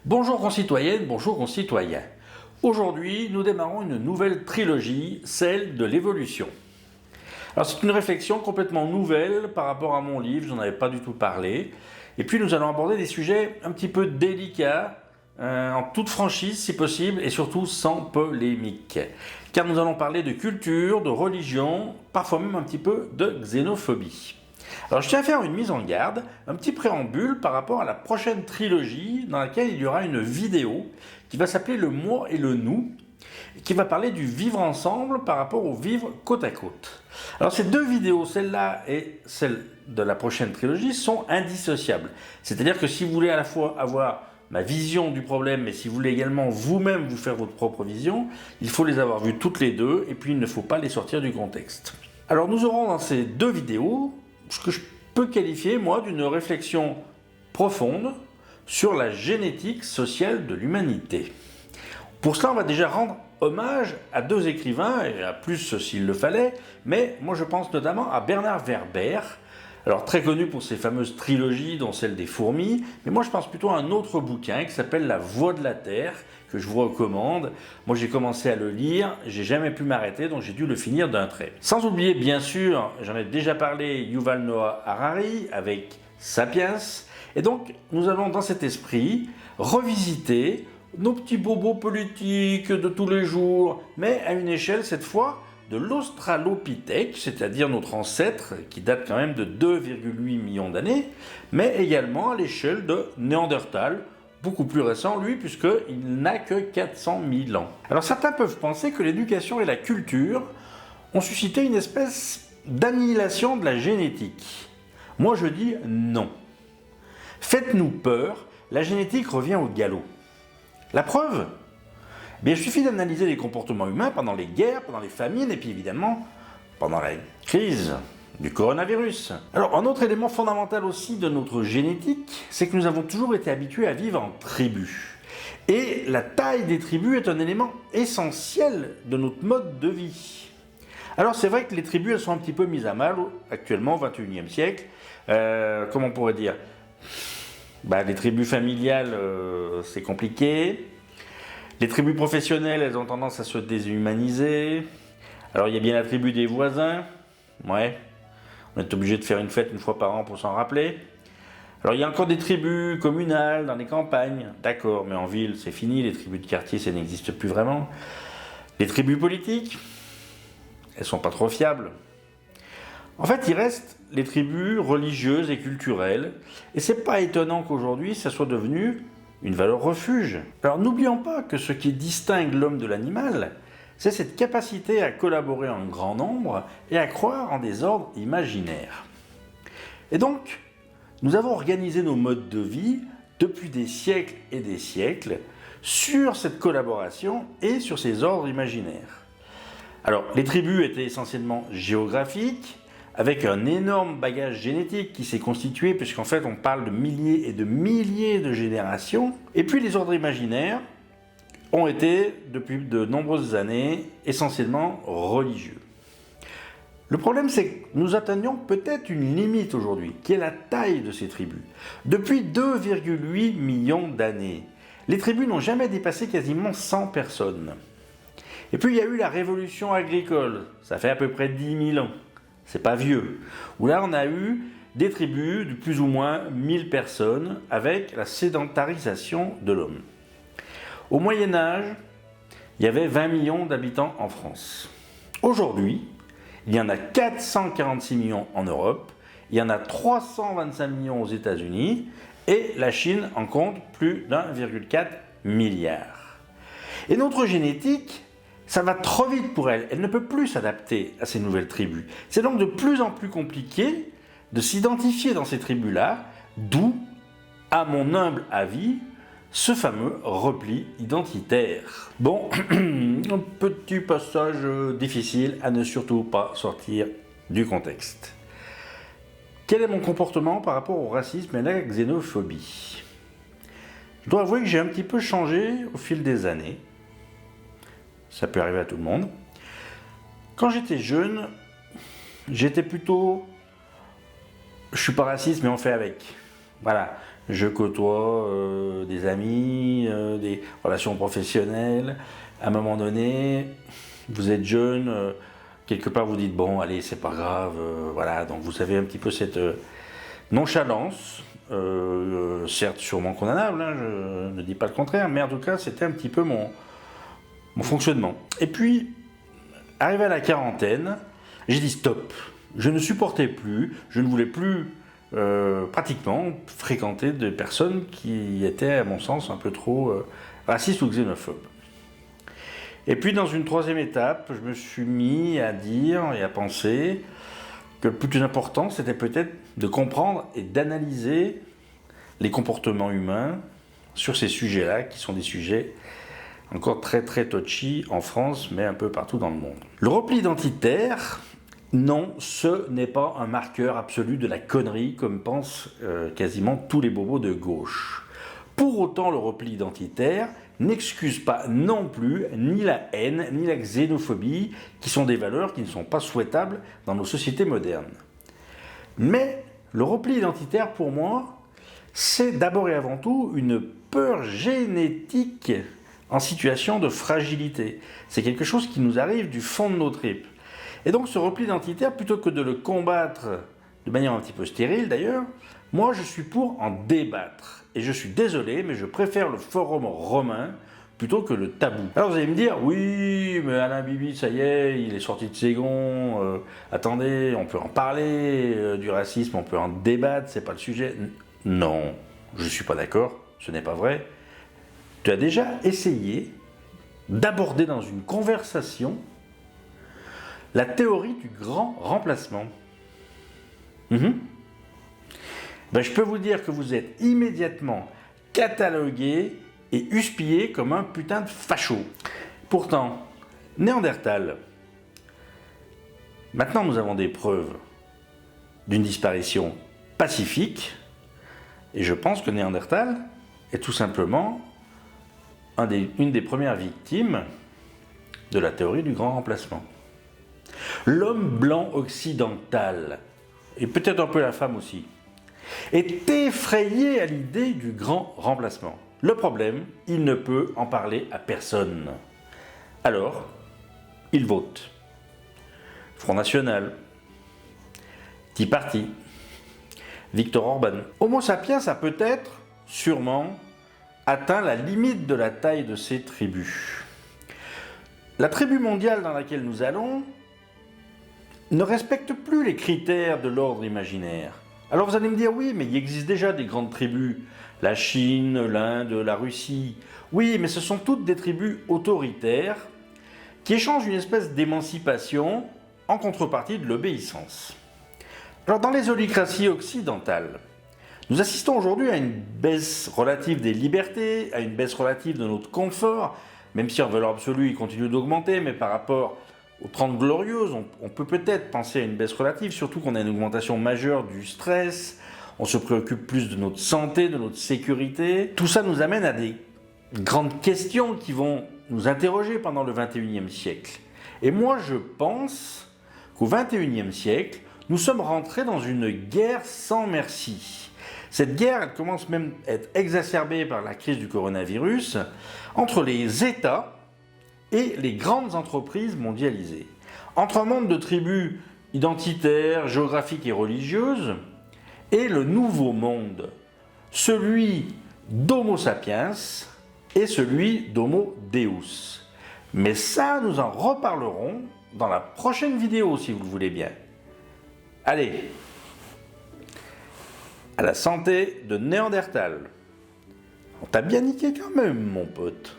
Bonjour concitoyennes, bonjour concitoyens. Aujourd'hui, nous démarrons une nouvelle trilogie, celle de l'évolution. Alors c'est une réflexion complètement nouvelle par rapport à mon livre, j'en avais pas du tout parlé. Et puis nous allons aborder des sujets un petit peu délicats, en toute franchise si possible, et surtout sans polémique. Car nous allons parler de culture, de religion, parfois même un petit peu de xénophobie. Alors je tiens à faire une mise en garde, un petit préambule par rapport à la prochaine trilogie dans laquelle il y aura une vidéo qui va s'appeler Le Moi et le Nous, et qui va parler du vivre ensemble par rapport au vivre côte à côte. Alors ces deux vidéos, celle-là et celle de la prochaine trilogie, sont indissociables. C'est-à-dire que si vous voulez à la fois avoir ma vision du problème, mais si vous voulez également vous-même vous faire votre propre vision, il faut les avoir vues toutes les deux et puis il ne faut pas les sortir du contexte. Alors nous aurons dans ces deux vidéos ce que je peux qualifier, moi, d'une réflexion profonde sur la génétique sociale de l'humanité. Pour cela, on va déjà rendre hommage à deux écrivains, et à plus s'il le fallait, mais moi je pense notamment à Bernard Werber, alors très connu pour ses fameuses trilogies, dont celle des fourmis, mais moi je pense plutôt à un autre bouquin qui s'appelle La Voix de la Terre, que je vous recommande. Moi j'ai commencé à le lire, j'ai jamais pu m'arrêter, donc j'ai dû le finir d'un trait. Sans oublier bien sûr, j'en ai déjà parlé, Yuval Noah Harari avec Sapiens, et donc nous allons dans cet esprit revisiter nos petits bobos politiques de tous les jours, mais à une échelle cette fois de l'Australopithèque, c'est-à-dire notre ancêtre qui date quand même de 2,8 millions d'années, mais également à l'échelle de Néandertal, beaucoup plus récent lui, puisqu'il n'a que 400 000 ans. Alors certains peuvent penser que l'éducation et la culture ont suscité une espèce d'annihilation de la génétique. Moi je dis non. Faites-nous peur, la génétique revient au galop. La preuve ? Bien, il suffit d'analyser les comportements humains pendant les guerres, pendant les famines et puis évidemment pendant la crise du coronavirus. Alors un autre élément fondamental aussi de notre génétique, c'est que nous avons toujours été habitués à vivre en tribu. Et la taille des tribus est un élément essentiel de notre mode de vie. Alors c'est vrai que les tribus elles sont un petit peu mises à mal actuellement au XXIe siècle. Comment on pourrait dire ? Les tribus familiales c'est compliqué. Les tribus professionnelles, elles ont tendance à se déshumaniser. Alors il y a bien la tribu des voisins. Ouais, on est obligé de faire une fête une fois par an pour s'en rappeler. Alors il y a encore des tribus communales dans les campagnes. D'accord, mais en ville c'est fini, les tribus de quartier ça n'existe plus vraiment. Les tribus politiques, elles sont pas trop fiables. En fait, il reste les tribus religieuses et culturelles. Et c'est pas étonnant qu'aujourd'hui ça soit devenu une valeur refuge. Alors n'oublions pas que ce qui distingue l'homme de l'animal, c'est cette capacité à collaborer en grand nombre et à croire en des ordres imaginaires. Et donc, nous avons organisé nos modes de vie depuis des siècles et des siècles sur cette collaboration et sur ces ordres imaginaires. Alors, les tribus étaient essentiellement géographiques, avec un énorme bagage génétique qui s'est constitué, puisqu'en fait on parle de milliers et de milliers de générations. Et puis les ordres imaginaires ont été, depuis de nombreuses années, essentiellement religieux. Le problème c'est que nous atteignons peut-être une limite aujourd'hui, qui est la taille de ces tribus. Depuis 2,8 millions d'années, les tribus n'ont jamais dépassé quasiment 100 personnes. Et puis il y a eu la révolution agricole, ça fait à peu près 10 000 ans. C'est pas vieux, où là on a eu des tribus de plus ou moins 1000 personnes avec la sédentarisation de l'homme. Au Moyen-Âge, il y avait 20 millions d'habitants en France. Aujourd'hui, il y en a 446 millions en Europe, il y en a 325 millions aux États-Unis et la Chine en compte plus d'1,4 milliard. Et notre génétique, ça va trop vite pour elle, elle ne peut plus s'adapter à ces nouvelles tribus. C'est donc de plus en plus compliqué de s'identifier dans ces tribus-là, d'où, à mon humble avis, ce fameux repli identitaire. Bon, un petit passage difficile à ne surtout pas sortir du contexte. Quel est mon comportement par rapport au racisme et à la xénophobie ? Je dois avouer que j'ai un petit peu changé au fil des années. Ça peut arriver à tout le monde. Quand j'étais jeune, j'étais plutôt... Je suis pas raciste, mais on fait avec. Voilà. je côtoie des amis, des relations professionnelles. À un moment donné, vous êtes jeune, quelque part vous dites bon, allez, c'est pas grave, voilà. Donc vous avez un petit peu cette nonchalance, certes sûrement condamnable, hein, je ne dis pas le contraire, mais en tout cas, c'était un petit peu mon fonctionnement. Et puis, arrivé à la quarantaine, j'ai dit stop. Je ne supportais plus, je ne voulais plus pratiquement fréquenter des personnes qui étaient, à mon sens, un peu trop racistes ou xénophobes. Et puis, dans une troisième étape, je me suis mis à dire et à penser que le plus important, c'était peut-être de comprendre et d'analyser les comportements humains sur ces sujets-là, qui sont des sujets encore très très touchy en France, mais un peu partout dans le monde. Le repli identitaire, non, ce n'est pas un marqueur absolu de la connerie, comme pensent quasiment tous les bobos de gauche. Pour autant, le repli identitaire n'excuse pas non plus ni la haine, ni la xénophobie, qui sont des valeurs qui ne sont pas souhaitables dans nos sociétés modernes. Mais le repli identitaire, pour moi, c'est d'abord et avant tout une peur génétique en situation de fragilité. C'est quelque chose qui nous arrive du fond de nos tripes. Et donc ce repli identitaire, plutôt que de le combattre de manière un petit peu stérile d'ailleurs, moi je suis pour en débattre. Et je suis désolé, mais je préfère le forum romain plutôt que le tabou. Alors vous allez me dire, oui, mais Alain Bibi, ça y est, il est sorti de ses gonds, attendez, on peut en parler, du racisme, on peut en débattre, c'est pas le sujet. Non, je ne suis pas d'accord, ce n'est pas vrai. Tu as déjà essayé d'aborder dans une conversation la théorie du grand remplacement. Je peux vous dire que vous êtes immédiatement catalogué et houspillé comme un putain de facho. Pourtant, Néandertal, maintenant nous avons des preuves d'une disparition pacifique, et je pense que Néandertal est tout simplement une des premières victimes de la théorie du grand remplacement. L'homme blanc occidental, et peut-être un peu la femme aussi, est effrayé à l'idée du grand remplacement. Le problème, il ne peut en parler à personne. Alors, il vote. Front National, Tea Party, Viktor Orban. Homo sapiens a peut-être, sûrement, atteint la limite de la taille de ses tribus. La tribu mondiale dans laquelle nous allons ne respecte plus les critères de l'ordre imaginaire. Alors vous allez me dire, oui, mais il existe déjà des grandes tribus, la Chine, l'Inde, la Russie. Oui, mais ce sont toutes des tribus autoritaires qui échangent une espèce d'émancipation en contrepartie de l'obéissance. Alors dans les oligocraties occidentales, nous assistons aujourd'hui à une baisse relative des libertés, à une baisse relative de notre confort, même si en valeur absolue il continue d'augmenter, mais par rapport aux 30 glorieuses, on peut peut-être penser à une baisse relative, surtout qu'on a une augmentation majeure du stress, on se préoccupe plus de notre santé, de notre sécurité. Tout ça nous amène à des grandes questions qui vont nous interroger pendant le XXIe siècle. Et moi je pense qu'au XXIe siècle, nous sommes rentrés dans une guerre sans merci. Cette guerre, elle commence même à être exacerbée par la crise du coronavirus entre les États et les grandes entreprises mondialisées. Entre un monde de tribus identitaires, géographiques et religieuses, et le nouveau monde, celui d'Homo sapiens et celui d'Homo Deus. Mais ça, nous en reparlerons dans la prochaine vidéo, si vous le voulez bien. Allez, à la santé de Néandertal. On t'a bien niqué quand même, mon pote.